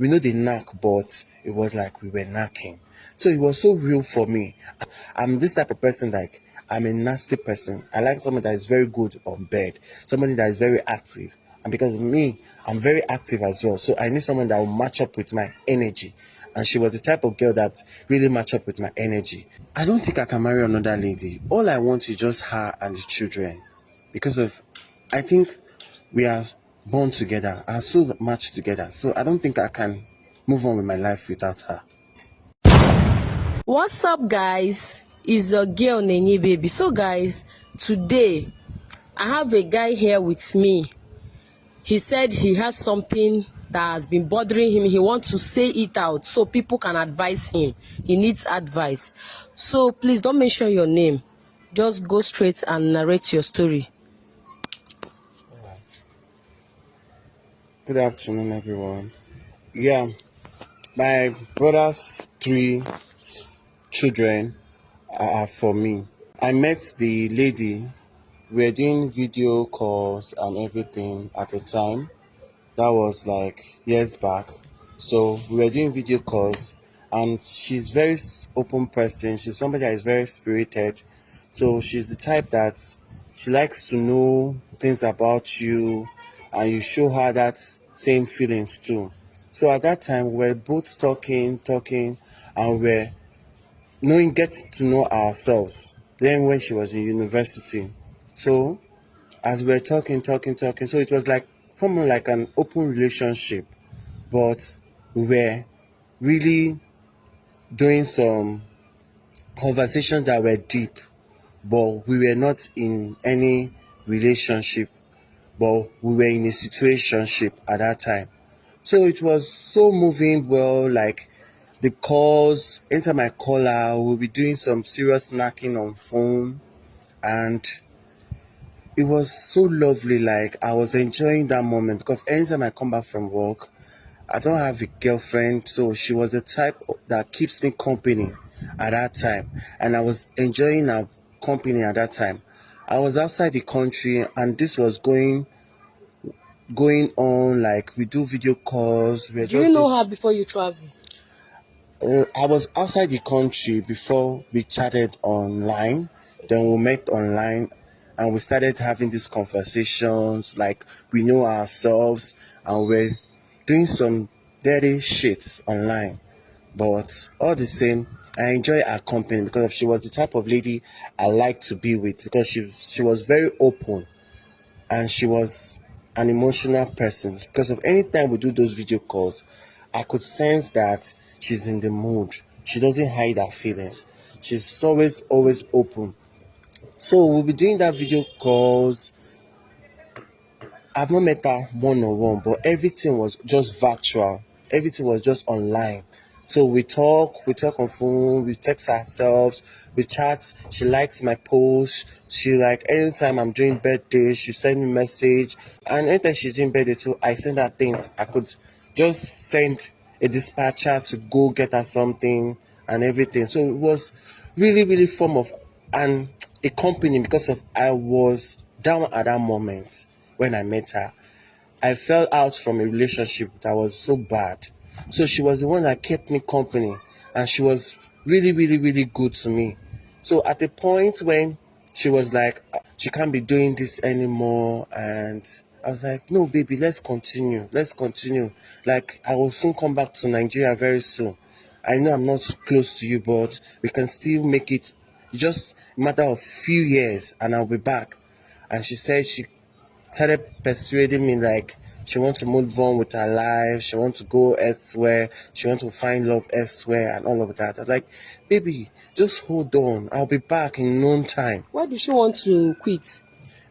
We know the knack, but it was like we were knacking. So it was so real for me. I'm this type of person, like, I'm a nasty person. I like someone that is very good on bed, somebody that is very active. And because of me, I'm very active as well. So I need someone that will match up with my energy. And she was the type of girl that really match up with my energy. I don't think I can marry another lady. All I want is just her and the children. Because of, I think we are born together, are so much together. So I don't think I can move on with my life without her. What's up, guys? It's your girl Nenye Baby. So guys, today I have a guy here with me. He said he has something that has been bothering him. He wants to say it out so people can advise him. He needs advice. So please don't mention your name. Just go straight and narrate your story. Good afternoon, everyone. Yeah, my brother's 3 children are for me. I met the lady. We were doing video calls and everything at the time. That was like years back. So we were doing video calls, and she's very open person. She's somebody that is very spirited. So she's the type that she likes to know things about you, and you show her that same feelings too. So at that time, we were both talking, and we're knowing, get to know ourselves. Then when she was in university, so as we were talking, so it was like forming like an open relationship, but we were really doing some conversations that were deep, but we were not in any relationship, but we were in a situationship at that time. So it was so moving. Well, like the calls, anytime I call her, we'll be doing some serious knocking on phone, and it was so lovely. Like I was enjoying that moment because anytime I come back from work, I don't have a girlfriend, so she was the type that keeps me company at that time, and I was enjoying her company at that time. I was outside the country, and this was going on. Like we do video calls. Do you know her before you travel? I was outside the country before we chatted online. Then we met online, and we started having these conversations. Like we know ourselves, and we're doing some dirty shit online. But all the same, I enjoy her company because she was the type of lady I like to be with, because she was very open, and she was an emotional person. Because of any time we do those video calls, I could sense that she's in the mood. She doesn't hide her feelings. She's always open. So we'll be doing that video calls. I've not met her one on one, but everything was just virtual. Everything was just online. So we talk on phone, we text ourselves, we chat. She likes my posts. She like anytime I'm doing birthday, she send me message. And anytime she's doing birthday too, I send her things. I could just send a dispatcher to go get her something and everything. So it was really form of an a company, because of I was down at that moment when I met her. I fell out from a relationship that was so bad. So she was the one that kept me company, and she was really good to me. So at the point when she was like, she can't be doing this anymore, and I was like, no, baby, let's continue. Let's continue. Like, I will soon come back to Nigeria very soon. I know I'm not close to you, but we can still make it just a matter of few years, and I'll be back. And she said she started persuading me, like she wants to move on with her life, she wants to go elsewhere, she wants to find love elsewhere and all of that. I'm like, baby, just hold on, I'll be back in no time. Why did she want to quit?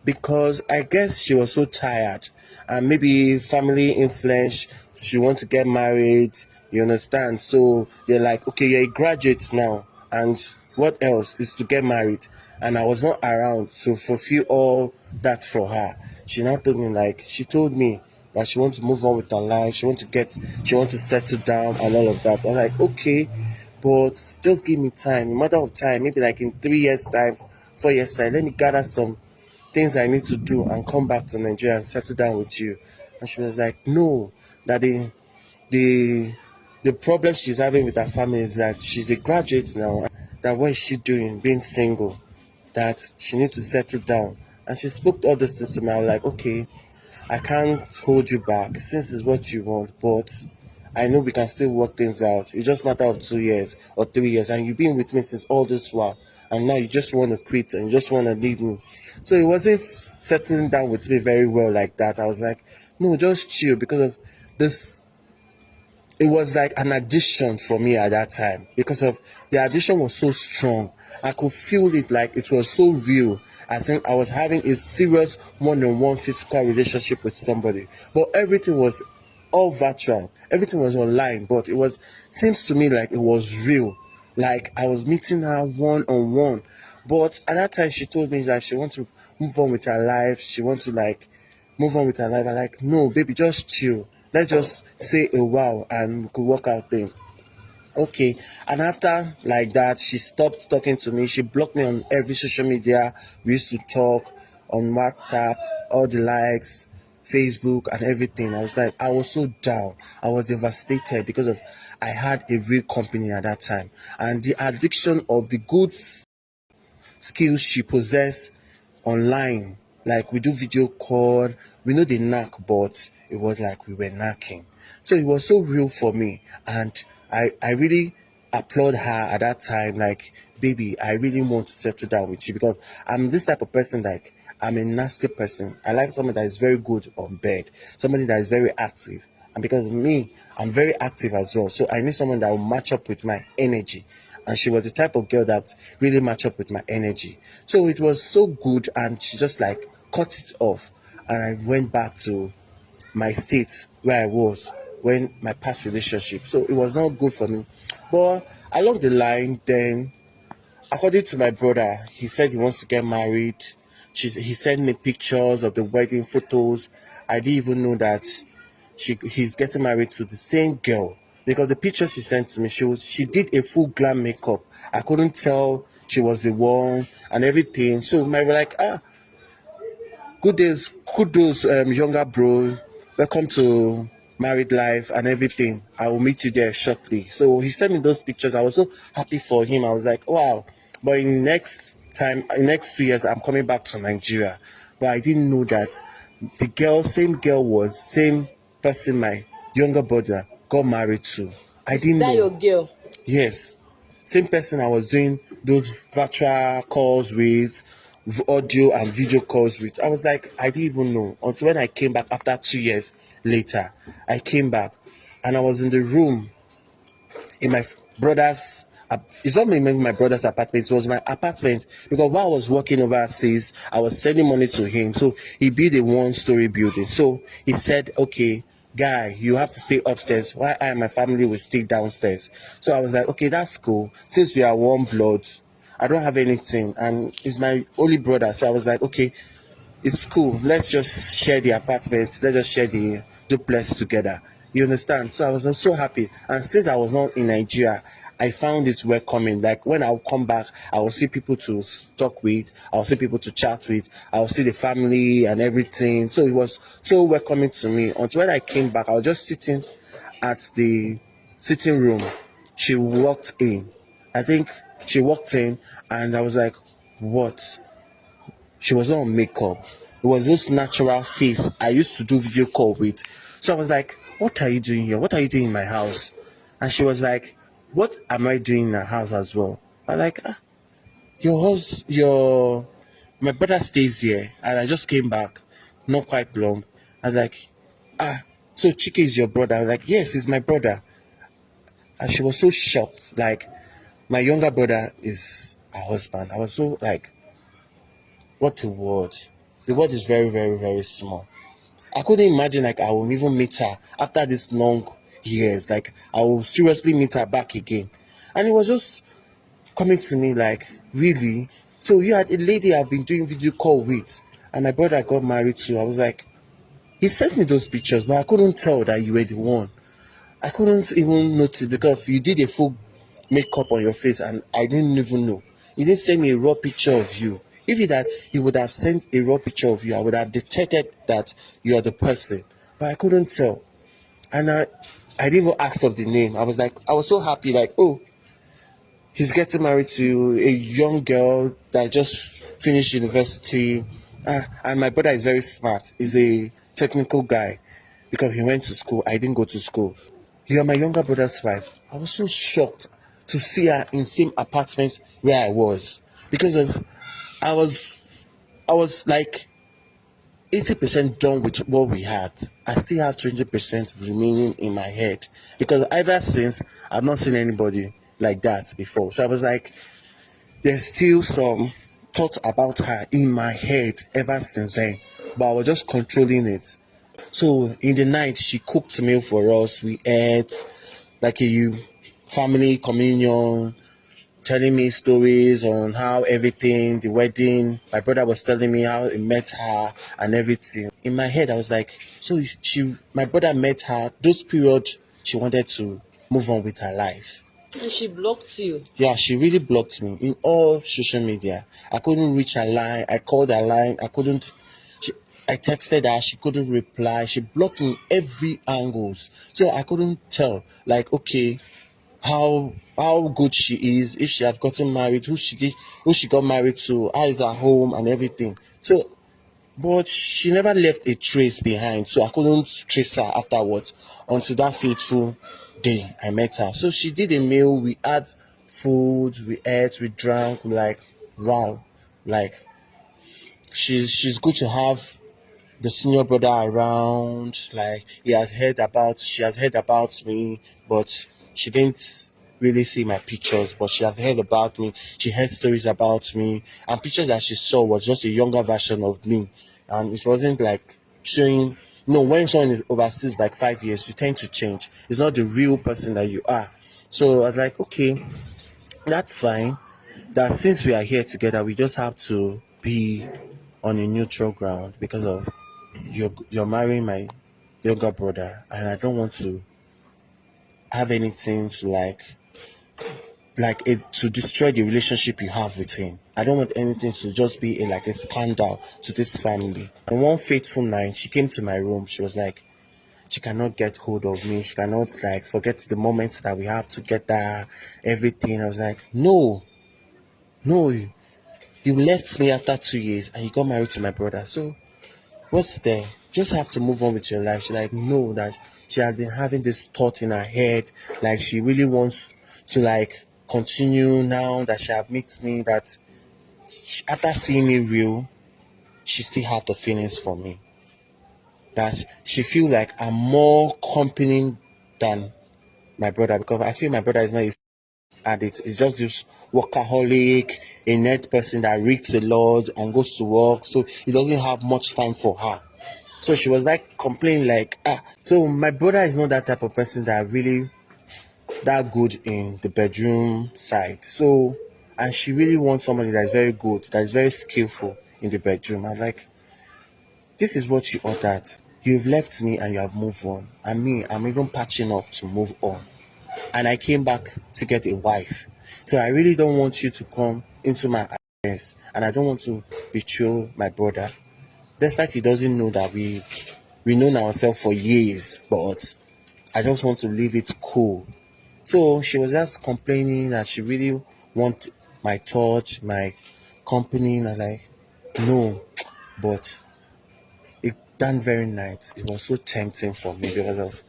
Because I guess she was so tired, and maybe family influence, she wants to get married, you understand? So they're like, okay, you're a graduate now, and what else is to get married? And I was not around to fulfill all that for her. She now told me, like, she told me that she wants to move on with her life, she wants to settle down and all of that. I'm like, okay, but just give me time, a matter of time, maybe like in 3 years time, 4 years time, let me gather some things I need to do and come back to Nigeria and settle down with you. And she was like, no, daddy, the the problem she's having with her family is that she's a graduate now. That what is she doing being single? That she needs to settle down. And she spoke all those things to me. I was like, okay, I can't hold you back since it's what you want, but I know we can still work things out. It's just matter of 2 years or 3 years, and you've been with me since all this while, and now you just want to quit and you just want to leave me. So it wasn't settling down with me very well like that. I was like, no, just chill because of this. It was like an addiction for me at that time because of the addiction was so strong. I could feel it like it was so real. I think I was having a serious one-on-one physical relationship with somebody, but everything was all virtual. Everything was online, but it was seems to me like it was real. Like I was meeting her one on one. But at that time she told me that she wants to move on with her life. She wants to like move on with her life. I'm like, no, baby, just chill. Let's just say a while and we could work out things. Okay. And after like that, she stopped talking to me. She blocked me on every social media. We used to talk on WhatsApp, all the likes, Facebook and everything. I was like, I was so down. I was devastated because of I had a real company at that time. And the addiction of the good skills she possessed online. Like we do video call, we know the knack, but it was like we were knacking. So it was so real for me, and I really applaud her at that time. Like, baby, I really want to settle down with you because I'm this type of person. Like, I'm a nasty person. I like someone that is very good on bed, somebody that is very active. And because of me, I'm very active as well. So I need someone that will match up with my energy. And she was the type of girl that really matched up with my energy. So it was so good, and she just like cut it off. And I went back to my state where I was when my past relationship. So it was not good for me. But along the line, then according to my brother, he said he wants to get married. He sent me pictures of the wedding photos. I didn't even know that he's getting married to the same girl because the picture she sent to me, she did a full glam makeup. I couldn't tell she was the one and everything. So my were like, good days, kudos, younger bro. Welcome to married life and everything. I will meet you there shortly. So he sent me those pictures. I was so happy for him. I was like, wow. But in next 2 years, I'm coming back to Nigeria. But I didn't know that same girl was same person my younger brother got married to. I Is didn't that your know. girl? Yes, same person I was doing those virtual calls with, audio and video calls with. I was like, I didn't even know until when I came back after 2 years later. I came back and I was in the room in my brother's. It's not even my brother's apartment. It was my apartment because while I was working overseas, I was sending money to him. So he built a one-story building. So he said, "Okay, guy, you have to stay upstairs. While I and my family will stay downstairs." So I was like, "Okay, that's cool. Since we are one blood, I don't have anything, and he's my only brother." So I was like, "Okay, it's cool. Let's just share the apartment. Let's just share the duplex together." You understand? So I was so happy. And since I was not in Nigeria, I found it welcoming. Like when I'll come back, I will see people to talk with, I'll see people to chat with, I'll see the family and everything. So it was so welcoming to me. Until when I came back, I was just sitting at the sitting room. She walked in. I think she walked in and I was like, what? She was not on makeup. It was this natural face I used to do video call with. So I was like, what are you doing here? What are you doing in my house? And she was like, what am I doing in her house as well? I'm like, my brother stays here and I just came back, not quite long. I was like, so Chike is your brother? I was like, yes, he's my brother. And she was so shocked. Like, my younger brother is her husband. I was so like, what the word? The word is very, very, very small. I couldn't imagine like I will even meet her after this long years. Like I will seriously meet her back again. And it was just coming to me like, really? So you had a lady I've been doing video call with and my brother got married to. I was like, he sent me those pictures, but I couldn't tell that you were the one. I couldn't even notice because you did a full makeup on your face and I didn't even know. He didn't send me a raw picture of you. If he that he would have sent a raw picture of you, I would have detected that you're the person. But I couldn't tell. And I didn't even ask of the name. I was so happy, like, oh, he's getting married to a young girl that just finished university. And my brother is very smart. He's a technical guy because he went to school. I didn't go to school. You're my younger brother's wife. I was so shocked to see her in same apartment where I was because of I was I was like 80% done with what we had. I still have 20% remaining in my head because ever since I've not seen anybody like that before. So I was like, there's still some thought about her in my head ever since then, but I was just controlling it. So in the night, she cooked meal for us. We ate like a family communion, telling me stories on how everything, the wedding, my brother was telling me how he met her and everything. In my head, I was like, so my brother met her, those periods, she wanted to move on with her life. And she blocked you. Yeah, she really blocked me in all social media. I couldn't reach her line. I called her line. I texted her. She couldn't reply. She blocked me every angles. So I couldn't tell, like, okay, how good she is, if she had gotten married, who she got married to, how is her home and everything. So, but she never left a trace behind, so I couldn't trace her afterwards until that fateful day I met her. So she did a meal, we had food, we ate, we drank, like, wow, like, she's good to have the senior brother around. Like, she has heard about me, but she didn't really see my pictures, but she has heard about me. She heard stories about me, and pictures that she saw was just a younger version of me, and it wasn't like showing. No, when someone is overseas like 5 years, you tend to change. It's not the real person that you are. So I was like, okay, that's fine. That since we are here together, we just have to be on a neutral ground because of you're marrying my younger brother, and I don't want to have anything to like it to destroy the relationship you have with him. I don't want anything to just be like a scandal to this family. And one fateful night, she came to my room. She was like, she cannot get hold of me. She cannot like forget the moments that we have together, everything. I was like, no, no, you left me after 2 years and you got married to my brother. So what's there? Just have to move on with your life. She's like, no, that she has been having this thought in her head, like she really wants to like continue now that she have met me. That after seeing me real, she still had the feelings for me. That she feel like I'm more company than my brother because I feel my brother is not his addict. He's just this workaholic, a net person that reads a lot and goes to work, so he doesn't have much time for her. So she was like complaining like, so my brother is not that type of person that really that good in the bedroom side. So, and she really wants somebody that is very good, that is very skillful in the bedroom. I'm like, this is what you ordered. You've left me and you have moved on. And me, I'm even patching up to move on. And I came back to get a wife. So I really don't want you to come into my affairs. And I don't want to betray my brother. Despite he doesn't know that we've known ourselves for years, but I just want to leave it cool. So she was just complaining that she really want my touch, my company, and I'm like, no. But that very night, it was so tempting for me because of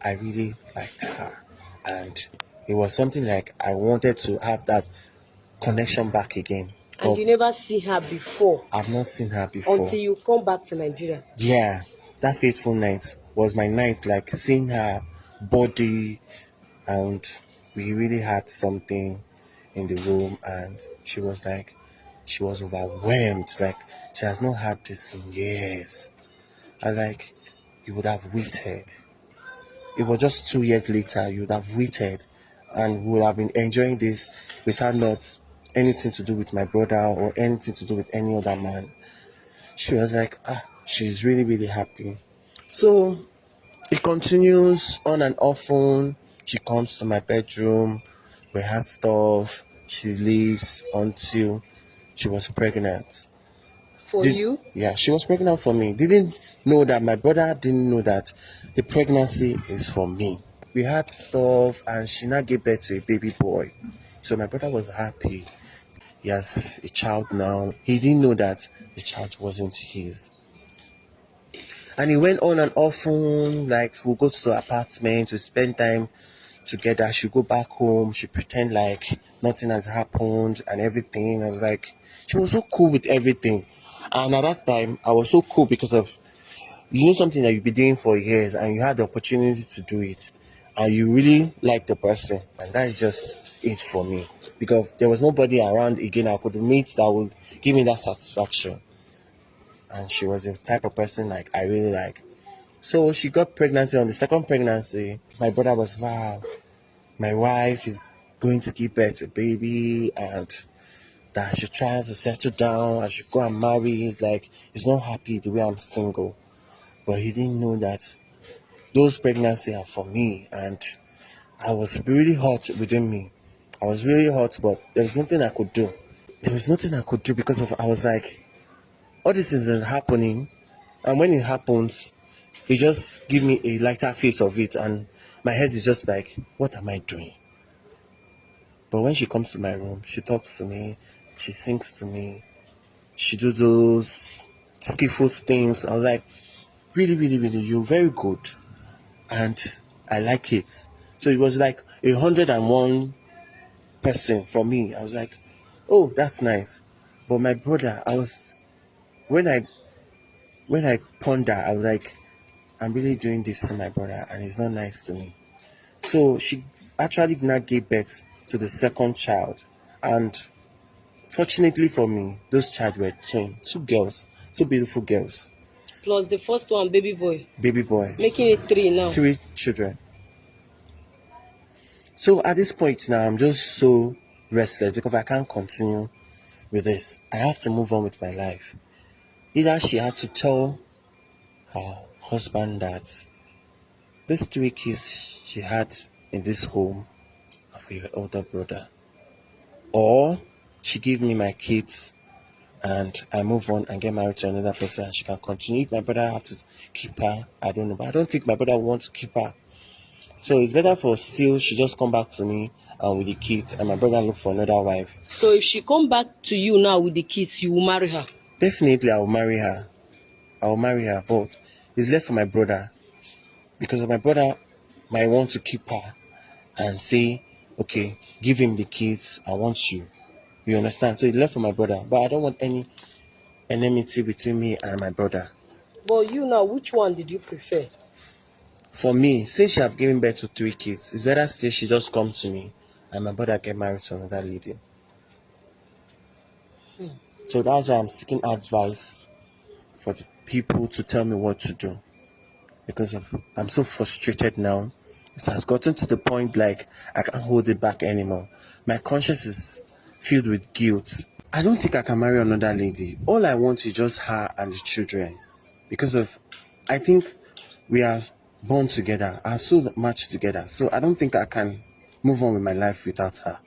I really liked her, and it was something like I wanted to have that connection back again. And But you never see her before I've not seen her before. until you come back to Nigeria. Yeah, that fateful night was my night, like seeing her body, and we really had something in the room, and she was like, she was overwhelmed, like she has not had this in years. And like, you would have waited. It was just 2 years later, you would have waited, and we would have been enjoying this without not anything to do with my brother or anything to do with any other man. She was like, she's really, really happy. So it continues on and often. She comes to my bedroom, we had stuff, she leaves until she was pregnant. For you? Yeah, she was pregnant for me. Didn't know that my brother didn't know that the pregnancy is for me. we had stuff, and she now gave birth to a baby boy. So my brother was happy. He has a child now. He didn't know that the child wasn't his. And he went on and often, like, we'll go to the apartment, we spend time together. She'll go back home, she pretend like nothing has happened and everything. I was like, she was so cool with everything. And at that time, I was so cool because of, you know, something that you've been doing for years and you had the opportunity to do it. And you really like the person. And that's just it for me. Because there was nobody around again I could meet that would give me that satisfaction. And she was the type of person like I really like. So she got pregnancy. On the second pregnancy, my brother was, wow, my wife is going to give birth to a baby, and that I should try to settle down, I should go and marry. Like, he's not happy the way I'm single. But he didn't know that those pregnancies are for me, and I was really hot within me. I was really hot, but there was nothing I could do. There was nothing I could do because of, I was like, all this is happening, and when it happens, it just give me a lighter face of it, and my head is just like, what am I doing? But when she comes to my room, she talks to me, she sings to me, she do those skillful things. I was like, really, really, really, you're very good, and I like it. So it was like 101% for me. I was like, oh, that's nice. But my brother, I was, when I ponder, I was like, I'm really doing this to my brother, and he's not nice to me. So she actually did not give birth to the second child, and fortunately for me, those child were two girls, two beautiful girls, Plus the first one, baby boy. baby boys, Making it 3 now. 3 children. So at this point now, I'm just so restless because I can't continue with this. I have to move on with my life. Either she had to tell her husband that these 3 kids she had in this home are for your older brother, or she give me my kids and I move on and get married to another person and she can continue. If my brother have to keep her, I don't know, but I don't think my brother wants to keep her. So it's better for still she just come back to me with the kids, and my brother look for another wife. So if she come back to you now with the kids, you will marry her? Definitely I will marry her. But it's left for my brother, because of my brother might want to keep her and say, okay, give him the kids, I want you. You understand? So it's left for my brother. But I don't want any enmity between me and my brother. But you now, which one did you prefer? For me, since she have given birth to 3 kids, it's better still she just come to me and my brother get married to another lady. So that's why I'm seeking advice for the people to tell me what to do. Because I'm so frustrated now. It has gotten to the point like I can't hold it back anymore. My conscience is filled with guilt. I don't think I can marry another lady. All I want is just her and the children. Because of, I think we are born together, are so much together. So I don't think I can move on with my life without her.